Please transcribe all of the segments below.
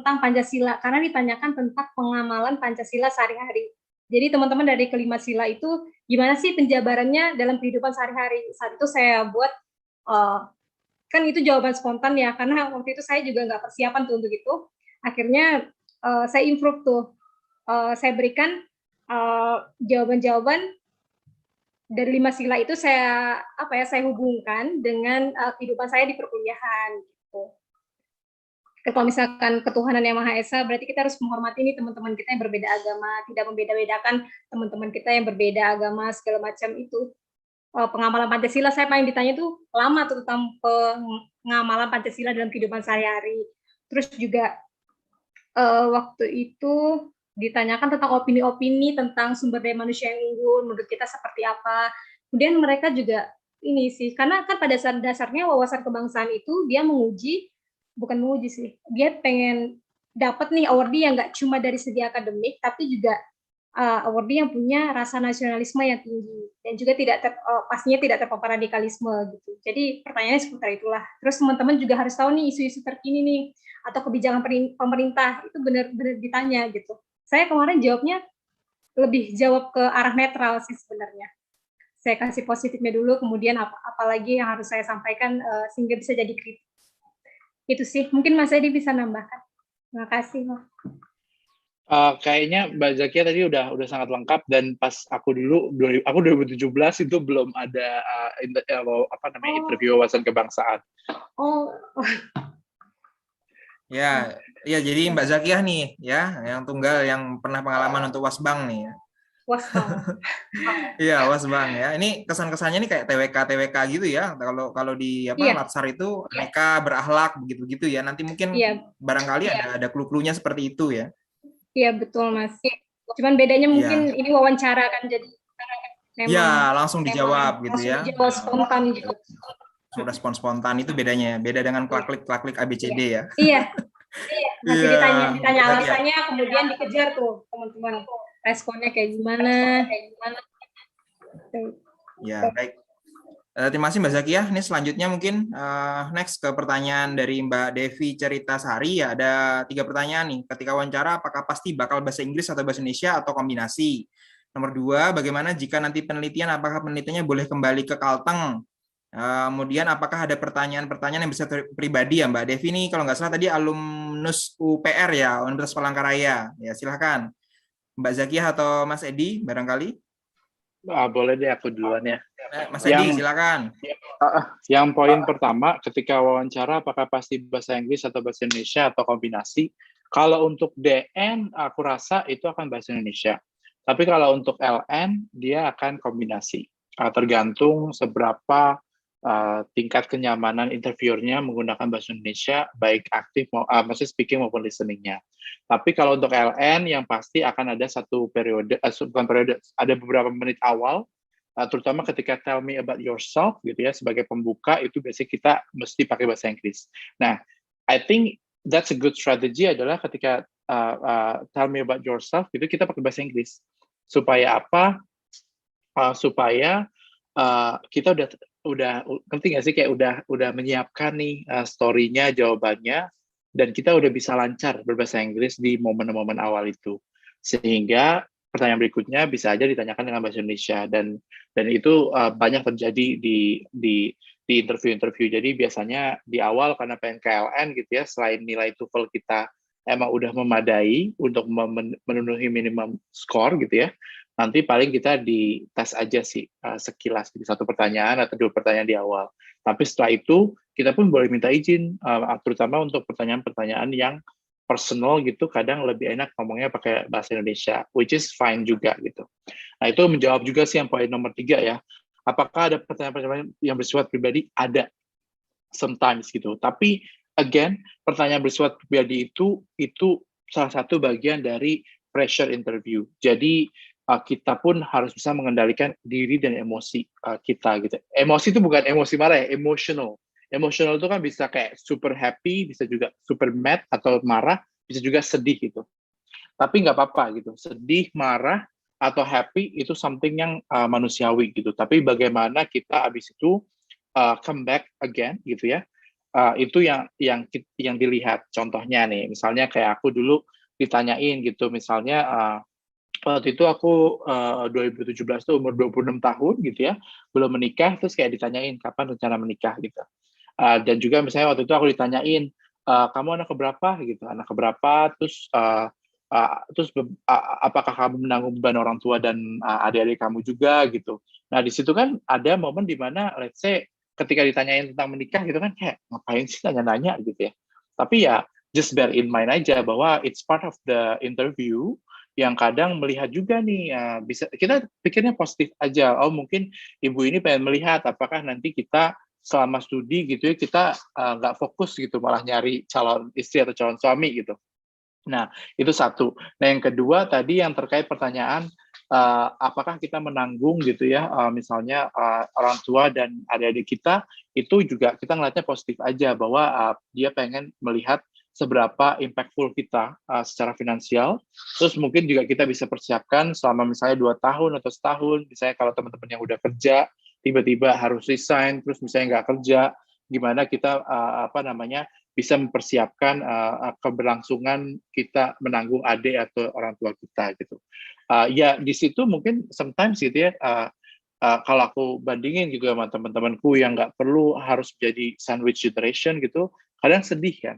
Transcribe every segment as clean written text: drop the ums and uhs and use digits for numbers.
tentang Pancasila, karena ditanyakan tentang pengamalan Pancasila sehari-hari. Jadi teman-teman dari kelima sila itu gimana sih penjabarannya dalam kehidupan sehari-hari. Saat itu saya buat, kan itu jawaban spontan ya, karena waktu itu saya juga nggak persiapan tuh untuk itu. Akhirnya saya improve tuh, saya berikan jawaban-jawaban dari 5 sila itu saya hubungkan dengan kehidupan saya di perkuliahan gitu. Kalau misalkan ketuhanan yang Maha Esa, berarti kita harus menghormati nih teman-teman kita yang berbeda agama, tidak membeda-bedakan teman-teman kita yang berbeda agama segala macam itu. Pengamalan Pancasila saya paling ditanya tuh lama tuh tentang pengamalan Pancasila dalam kehidupan sehari-hari. Terus juga waktu itu ditanyakan tentang opini-opini tentang sumber daya manusia yang unggul, menurut kita seperti apa. Kemudian mereka juga ini sih, karena kan pada dasarnya wawasan kebangsaan itu dia bukan menguji sih, dia pengen dapat nih awardee yang nggak cuma dari segi akademik, tapi juga awardee yang punya rasa nasionalisme yang tinggi dan juga pastinya tidak terpapar radikalisme gitu. Jadi pertanyaannya seputar itulah. Terus teman-teman juga harus tahu nih isu-isu terkini nih atau kebijakan pemerintah itu benar-benar ditanya gitu. Saya kemarin jawabnya lebih jawab ke arah netral sih sebenarnya. Saya kasih positifnya dulu, kemudian apalagi yang harus saya sampaikan sehingga bisa jadi kritik. Itu sih, mungkin Mas Edi bisa nambahkan. Terima kasih. Kayaknya Mbak Zakia tadi udah sangat lengkap, dan pas aku 2017 itu belum ada interview wawasan kebangsaan. Ya, jadi Mbak Zakiah nih ya, yang tunggal yang pernah pengalaman untuk Wasbang nih ya. Wasbang. Iya, Wasbang ya. Ini kesan-kesannya nih kayak TWK gitu ya. Kalau di Latsar itu mereka berakhlak begitu-begitu ya. Nanti mungkin barangkali ada clue-cluenya seperti itu ya. Iya, betul Mas. Cuman bedanya mungkin ini wawancara kan, jadi iya, langsung dijawab gitu ya. Dijawab spontan gitu. Respon spontan itu bedanya, beda dengan klaklik ABCD ya. Iya. Nanti ditanya alasannya, kemudian dikejar tuh teman-teman responnya kayak gimana. Ya, baik. Terima kasih Mbak Zakiah. Ini selanjutnya mungkin next ke pertanyaan dari Mbak Devi Ceritasari ya. Ada 3 pertanyaan nih. Ketika wawancara, apakah pasti bakal bahasa Inggris atau bahasa Indonesia atau kombinasi? Nomor 2, bagaimana jika nanti penelitian, apakah penelitiannya boleh kembali ke Kalteng? Kemudian apakah ada pertanyaan-pertanyaan yang bisa pribadi ya Mbak Devi ini, kalau nggak salah tadi alumnus UPR ya, Universitas Palangkaraya. Ya silahkan Mbak Zakiah atau Mas Edi barangkali. Boleh deh aku duluan ya. Mas Edi silakan. Yang poin pertama, ketika wawancara apakah pasti bahasa Inggris atau bahasa Indonesia atau kombinasi? Kalau untuk DN aku rasa itu akan bahasa Indonesia. Tapi kalau untuk LN dia akan kombinasi. Tergantung seberapa tingkat kenyamanan interviewernya menggunakan bahasa Indonesia, baik aktif, maksudnya speaking maupun listening-nya. Tapi kalau untuk LN yang pasti akan ada satu periode, ada beberapa menit awal, terutama ketika tell me about yourself gitu ya, sebagai pembuka itu biasanya kita mesti pakai bahasa Inggris. Nah, I think that's a good strategy adalah ketika tell me about yourself gitu kita pakai bahasa Inggris. Supaya apa? Supaya kita udah ngerti nggak sih, kayak udah menyiapkan nih story-nya, jawabannya, dan kita udah bisa lancar berbahasa Inggris di momen-momen awal itu, sehingga pertanyaan berikutnya bisa aja ditanyakan dengan bahasa Indonesia, dan itu banyak terjadi di interview-interview. Jadi biasanya di awal karena PNKLN gitu ya, selain nilai TOEFL kita emang udah memadai untuk memenuhi minimum score gitu ya, nanti paling kita dites aja sih sekilas di 1 pertanyaan atau 2 pertanyaan di awal. Tapi setelah itu kita pun boleh minta izin, terutama untuk pertanyaan-pertanyaan yang personal gitu, kadang lebih enak ngomongnya pakai bahasa Indonesia, which is fine juga gitu. Nah itu menjawab juga sih yang poin nomor 3 ya. Apakah ada pertanyaan-pertanyaan yang bersifat pribadi? Ada, sometimes gitu. Tapi again, pertanyaan bersifat pribadi itu salah satu bagian dari pressure interview. Jadi kita pun harus bisa mengendalikan diri dan emosi kita gitu. Emosi itu bukan emosi marah ya, emotional. Emotional itu kan bisa kayak super happy, bisa juga super mad atau marah, bisa juga sedih gitu. Tapi nggak apa-apa gitu. Sedih, marah, atau happy itu something yang manusiawi gitu. Tapi bagaimana kita abis itu come back again gitu ya, Itu yang dilihat. Contohnya nih, misalnya kayak aku dulu ditanyain gitu, misalnya waktu itu aku 2017 tuh umur 26 tahun gitu ya, belum menikah, terus kayak ditanyain kapan rencana menikah gitu. Dan juga misalnya waktu itu aku ditanyain, kamu anak keberapa gitu, anak keberapa, apakah kamu menanggung beban orang tua dan adik-adik kamu juga gitu. Nah di situ kan ada momen di mana let's say ketika ditanyain tentang menikah gitu kan kayak ngapain sih nanya-nanya gitu ya. Tapi ya just bear in mind aja bahwa it's part of the interview yang kadang melihat juga nih bisa kita pikirnya positif aja. Oh mungkin ibu ini pengen melihat apakah nanti kita selama studi gitu ya kita nggak fokus gitu malah nyari calon istri atau calon suami gitu. Nah, itu satu. Nah, yang kedua tadi yang terkait pertanyaan apakah kita menanggung gitu ya, misalnya orang tua dan adik-adik kita, itu juga kita ngelihatnya positif aja bahwa dia pengen melihat seberapa impactful kita secara finansial. Terus mungkin juga kita bisa persiapkan selama misalnya 2 tahun atau setahun, misalnya kalau teman-teman yang udah kerja, tiba-tiba harus resign, terus misalnya nggak kerja, gimana kita bisa mempersiapkan keberlangsungan kita menanggung adik atau orang tua kita gitu. Ya di situ mungkin sometimes gitu ya, kalau aku bandingin juga sama teman-temanku yang nggak perlu harus jadi sandwich generation gitu, kadang sedih kan,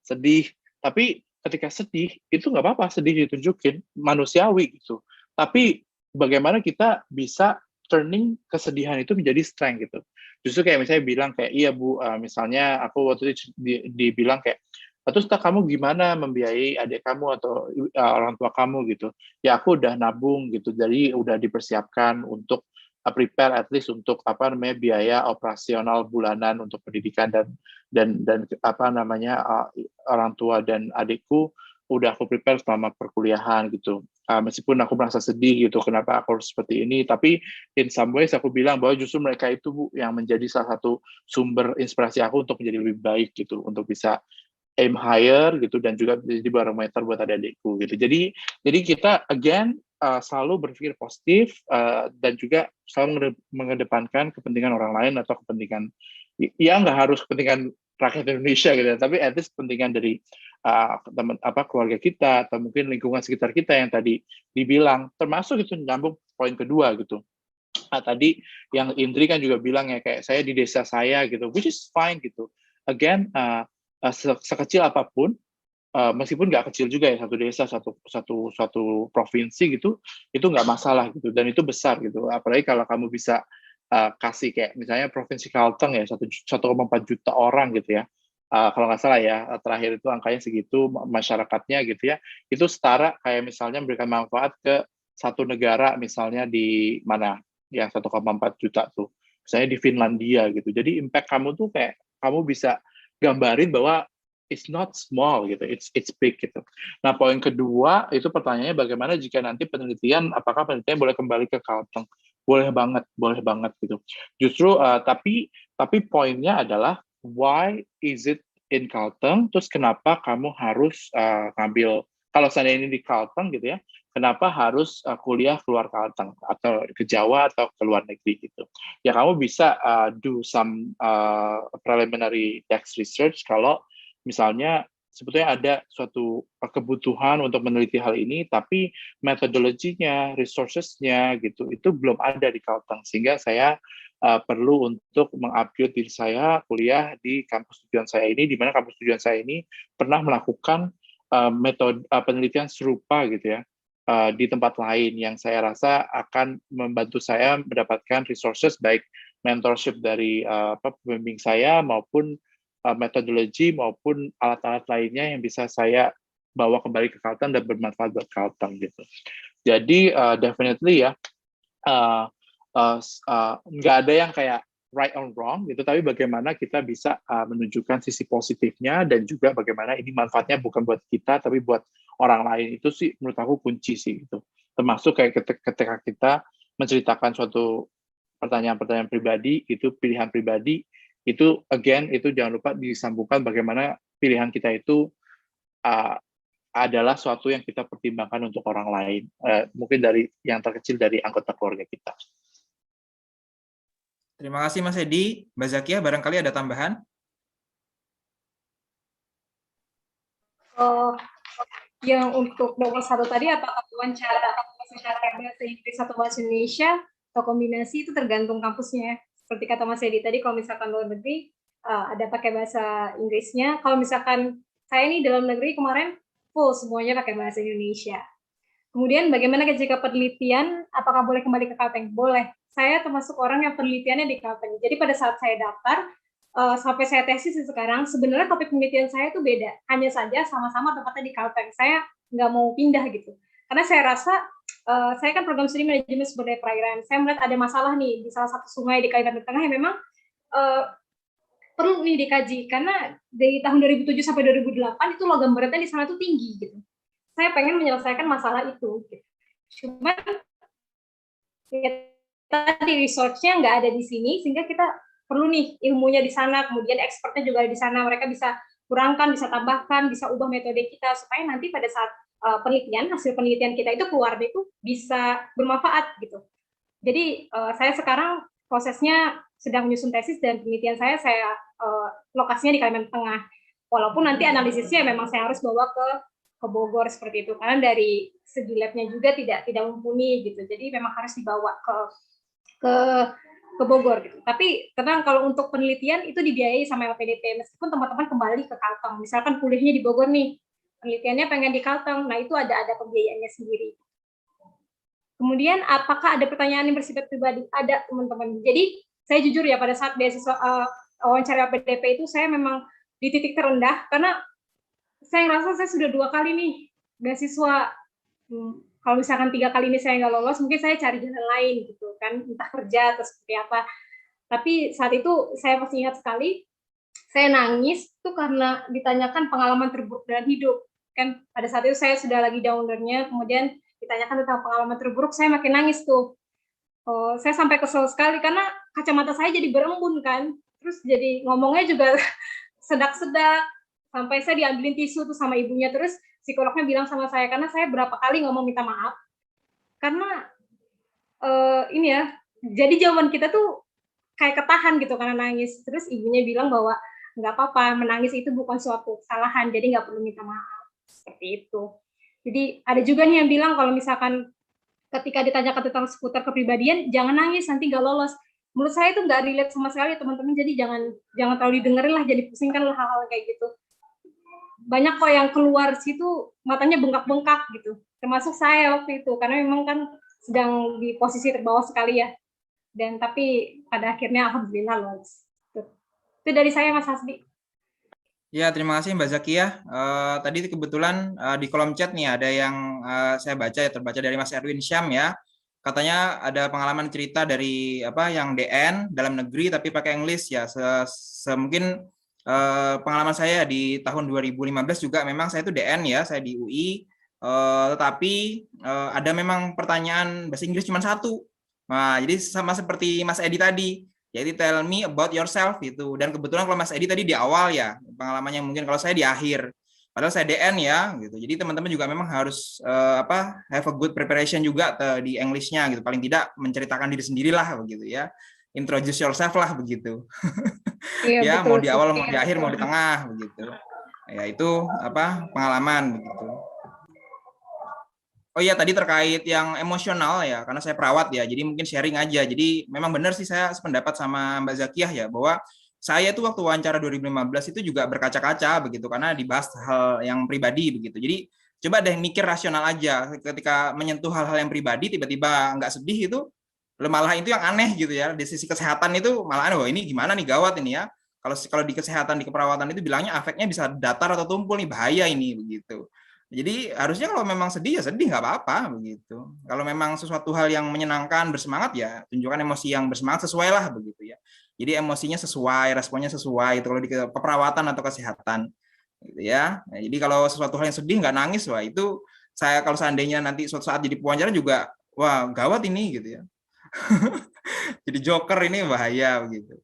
sedih. Tapi ketika sedih itu nggak apa-apa, sedih ditunjukin, manusiawi gitu. Tapi bagaimana kita bisa turning kesedihan itu menjadi strength gitu. Justru kayak misalnya bilang kayak iya Bu, misalnya aku waktu itu dibilang kayak terus kamu gimana membiayai adik kamu atau orang tua kamu gitu. Ya aku udah nabung gitu, jadi udah dipersiapkan untuk prepare at least untuk biaya operasional bulanan untuk pendidikan dan orang tua dan adikku udah aku prepare selama perkuliahan gitu. Meskipun aku merasa sedih gitu kenapa aku harus seperti ini, tapi in some ways aku bilang bahwa justru mereka itu Bu yang menjadi salah satu sumber inspirasi aku untuk menjadi lebih baik gitu, untuk bisa aim higher gitu dan juga jadi barometer buat adik-adikku gitu. Jadi kita again selalu berpikir positif dan juga selalu mengedepankan kepentingan orang lain atau kepentingan ya nggak harus kepentingan rakyat Indonesia gitu, tapi at least kepentingan dari keluarga kita atau mungkin lingkungan sekitar kita yang tadi dibilang, termasuk itu nyambung poin kedua gitu. Tadi yang Indri kan juga bilang ya kayak saya di desa saya gitu, which is fine gitu. Again, sekecil apapun, meskipun nggak kecil juga ya, satu desa, satu provinsi gitu, itu nggak masalah gitu, dan itu besar gitu. Apalagi kalau kamu bisa kasih kayak misalnya provinsi Kalteng ya 1,4 juta orang gitu ya. Kalau nggak salah ya terakhir itu angkanya segitu masyarakatnya gitu ya. Itu setara kayak misalnya memberikan manfaat ke satu negara misalnya di mana yang 1,4 juta tuh. Misalnya di Finlandia gitu. Jadi impact kamu tuh kayak kamu bisa gambarin bahwa it's not small gitu, it's big gitu. Nah, poin kedua itu pertanyaannya bagaimana jika nanti apakah penelitian boleh kembali ke Kalteng? Boleh banget gitu. Justru tapi poinnya adalah why is it in Kalteng? Terus kenapa kamu harus ngambil kalau seandainya ini di Kalteng gitu ya? Kenapa harus kuliah keluar Kalteng atau ke Jawa atau ke luar negeri gitu? Ya kamu bisa do some preliminary text research kalau misalnya sebetulnya ada suatu kebutuhan untuk meneliti hal ini, tapi metodologinya, resources-nya gitu, itu belum ada di Kalteng. Sehingga saya perlu untuk mengupgrade diri saya kuliah di kampus tujuan saya ini, di mana kampus tujuan saya ini pernah melakukan metode penelitian serupa gitu ya, di tempat lain yang saya rasa akan membantu saya mendapatkan resources baik mentorship dari pembimbing saya maupun metodologi maupun alat-alat lainnya yang bisa saya bawa kembali ke Kalteng dan bermanfaat buat Kalteng gitu. Jadi definitely ya nggak ada yang kayak right or wrong gitu, tapi bagaimana kita bisa menunjukkan sisi positifnya dan juga bagaimana ini manfaatnya bukan buat kita tapi buat orang lain. Itu sih menurut aku kunci sih gitu. Termasuk kayak ketika kita menceritakan suatu pertanyaan-pertanyaan pribadi, itu pilihan pribadi, itu again itu jangan lupa disambungkan bagaimana pilihan kita itu adalah suatu yang kita pertimbangkan untuk orang lain, mungkin dari yang terkecil dari anggota keluarga kita. Terima kasih Mas Edi. Mbak Zakia, barangkali ada tambahan? Oh, yang untuk nomor 1 tadi, apakah wawancara secara bahasa Inggris atau bahasa Indonesia, atau kombinasi, itu tergantung kampusnya. Seperti kata Mas Edi tadi, kalau misalkan luar negeri, ada pakai bahasa Inggrisnya. Kalau misalkan saya ini dalam negeri kemarin, full semuanya pakai bahasa Indonesia. Kemudian bagaimana jika penelitian, apakah boleh kembali ke Kalteng? Boleh. Saya termasuk orang yang penelitiannya di Kalteng. Jadi pada saat saya daftar, sampai saya tesis sekarang, sebenarnya topik penelitian saya itu beda. Hanya saja sama-sama tempatnya di Kalteng. Saya nggak mau pindah gitu. Karena saya rasa, saya kan program studi manajemen sumber daya perairan. Saya melihat ada masalah nih di salah satu sungai di Kalimantan Tengah yang memang perlu nih dikaji. Karena dari tahun 2007 sampai 2008 itu logam beratnya di sana tuh tinggi gitu. Saya pengen menyelesaikan masalah itu. Cuman ya, tadi research-nya nggak ada di sini, sehingga kita perlu nih ilmunya di sana, kemudian expertnya juga ada di sana, mereka bisa kurangkan, bisa tambahkan, bisa ubah metode kita, supaya nanti pada saat penelitian, hasil penelitian kita itu keluar itu bisa bermanfaat gitu. Jadi saya sekarang prosesnya sedang menyusun tesis dan penelitian saya lokasinya di Kalimantan Tengah. Walaupun nanti analisisnya memang saya harus bawa ke Bogor seperti itu, karena dari segi labnya juga tidak mumpuni gitu, jadi memang harus dibawa ke Bogor gitu. Tapi tenang, kalau untuk penelitian itu dibiayai sama LPDP, meskipun teman-teman kembali ke Kalteng, misalkan kuliahnya di Bogor nih, penelitiannya pengen di Kalteng, nah itu ada pembiayaannya sendiri. Kemudian apakah ada pertanyaan yang bersifat pribadi? Ada, teman-teman. Jadi saya jujur ya, pada saat beasiswa wawancara LPDP itu saya memang di titik terendah, karena saya ngerasa saya sudah 2 kali nih beasiswa. Kalau misalkan 3 kali ini saya nggak lolos, mungkin saya cari jalan lain gitu kan, entah kerja atau seperti apa. Tapi saat itu saya masih ingat sekali, saya nangis tuh karena ditanyakan pengalaman terburuk dalam hidup. Kan pada saat itu saya sudah lagi downer-nya, kemudian ditanyakan tentang pengalaman terburuk, saya makin nangis tuh. Saya sampai kesel sekali karena kacamata saya jadi berembun kan, terus jadi ngomongnya juga sedak-sedak, sampai saya diambilin tisu tuh sama ibunya, terus psikolognya bilang sama saya, karena saya berapa kali ngomong minta maaf, karena ini ya, jadi jawaban kita tuh kayak ketahan gitu karena nangis. Terus ibunya bilang bahwa nggak apa-apa, menangis itu bukan suatu kesalahan, jadi nggak perlu minta maaf, seperti itu. Jadi ada juga nih yang bilang kalau misalkan ketika ditanyakan tentang seputar kepribadian, jangan nangis, nanti nggak lolos. Menurut saya itu nggak relate sama sekali teman-teman, jadi jangan terlalu didengerin lah, jadi pusingkan lah hal-hal kayak gitu. Banyak kok yang keluar situ matanya bengkak-bengkak gitu, termasuk saya waktu itu, karena memang kan sedang di posisi terbawah sekali ya, dan tapi pada akhirnya alhamdulillah lolos. Itu dari saya, Mas Hasbi. Ya, terima kasih Mbak Zakia. Tadi kebetulan di kolom chat nih ada yang saya baca ya, terbaca dari Mas Erwin Syam ya. Katanya ada pengalaman cerita dari yang DN dalam negeri tapi pakai English ya. Mungkin pengalaman saya di tahun 2015 juga memang saya itu DN ya, saya di UI. Tetapi ada memang pertanyaan bahasa Inggris cuma satu. Nah, jadi sama seperti Mas Edi tadi. Jadi tell me about yourself gitu. Dan kebetulan kalau Mas Edi tadi di awal ya pengalamannya, mungkin kalau saya di akhir. Padahal saya DN ya gitu. Jadi teman-teman juga memang harus have a good preparation juga di English-nya gitu. Paling tidak menceritakan diri sendirilah begitu ya. Introduce yourself lah begitu. Iya, Ya, betul, mau di awal, sih. mau di akhir, mau di tengah begitu. Ya itu pengalaman begitu. Oh iya, tadi terkait yang emosional ya, karena saya perawat ya, jadi mungkin sharing aja. Jadi memang benar sih saya sependapat sama Mbak Zakiah ya, bahwa saya tuh waktu wawancara 2015 itu juga berkaca-kaca begitu, karena dibahas hal yang pribadi begitu. Jadi coba deh mikir rasional aja, ketika menyentuh hal-hal yang pribadi tiba-tiba nggak sedih itu, malah itu yang aneh gitu ya. Di sisi kesehatan itu malah wah ini gimana nih, gawat ini ya. Kalau di kesehatan, di keperawatan itu bilangnya afeknya bisa datar atau tumpul nih, bahaya ini begitu. Jadi harusnya kalau memang sedih ya sedih, nggak apa-apa begitu. Kalau memang sesuatu hal yang menyenangkan, bersemangat ya tunjukkan emosi yang bersemangat sesuai lah begitu ya. Jadi emosinya sesuai, responnya sesuai itu kalau di keperawatan atau kesehatan gitu ya. Nah, jadi kalau sesuatu hal yang sedih nggak nangis, wah itu saya kalau seandainya nanti suatu saat jadi pewawancara juga wah gawat ini gitu ya. Jadi joker ini bahaya begitu.